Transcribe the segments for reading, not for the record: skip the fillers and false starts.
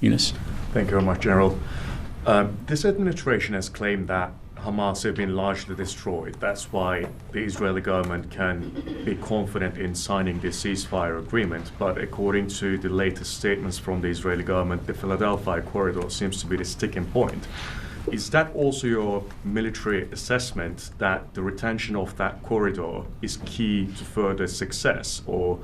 Yunus? Thank you very much, General. This administration has claimed that Hamas have been largely destroyed. That's why the Israeli government can be confident in signing the ceasefire agreement. But according to the latest statements from the Israeli government, the Philadelphia corridor seems to be the sticking point. Is that also your military assessment that the retention of that corridor is key to further success or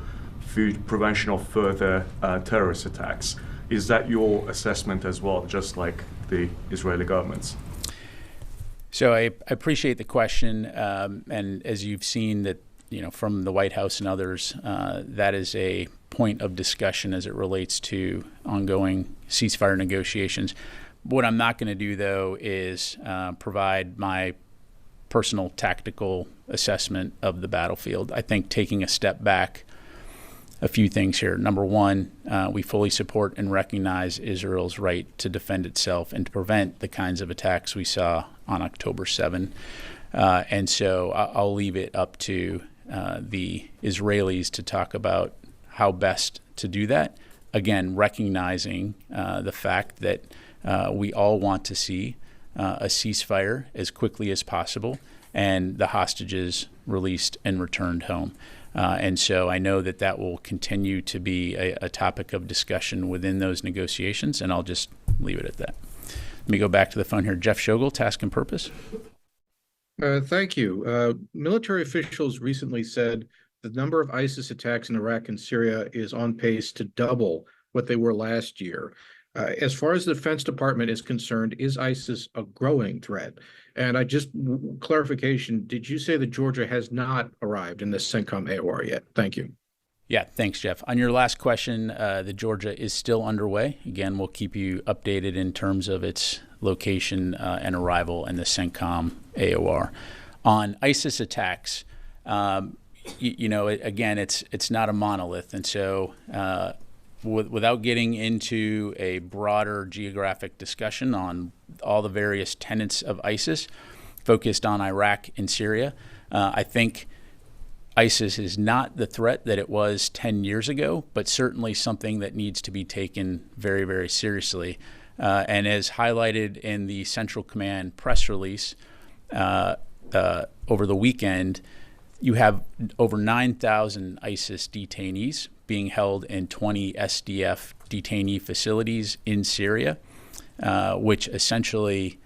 prevention of further terrorist attacks? Is that your assessment as well, just like the Israeli government's? So I appreciate the question, and as you've seen that, from the White House and others, that is a point of discussion as it relates to ongoing ceasefire negotiations. What I'm not going to do, though, is provide my personal tactical assessment of the battlefield. I think taking a step back, a few things here. Number one, we fully support and recognize Israel's right to defend itself and to prevent the kinds of attacks we saw on October 7. And so I'll leave it up to the Israelis to talk about how best to do that. Again, recognizing the fact that we all want to see a ceasefire as quickly as possible and the hostages released and returned home. And so I know that will continue to be a topic of discussion within those negotiations, and I'll just leave it at that. Let me go back to the phone here. Jeff Shogel, Task and Purpose. Thank you. Military officials recently said the number of ISIS attacks in Iraq and Syria is on pace to double what they were last year. As far as the Defense Department is concerned, is ISIS a growing threat? And clarification, did you say that Georgia has not arrived in the CENTCOM AOR yet? Thank you. Yeah, thanks, Jeff. On your last question, the Georgia is still underway. Again, we'll keep you updated in terms of its location and arrival in the CENTCOM AOR. On ISIS attacks, again, it's not a monolith. And so without getting into a broader geographic discussion on all the various tenets of ISIS focused on Iraq and Syria, I think ISIS is not the threat that it was 10 years ago, but certainly something that needs to be taken very, very seriously. And as highlighted in the Central Command press release over the weekend, you have over 9,000 ISIS detainees being held in 20 SDF detainee facilities in Syria, which essentially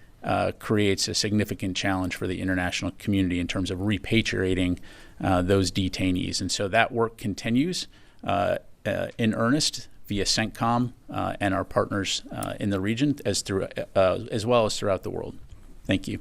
creates a significant challenge for the international community in terms of repatriating those detainees. And so that work continues in earnest via CENTCOM and our partners in the region as well as throughout the world. Thank you.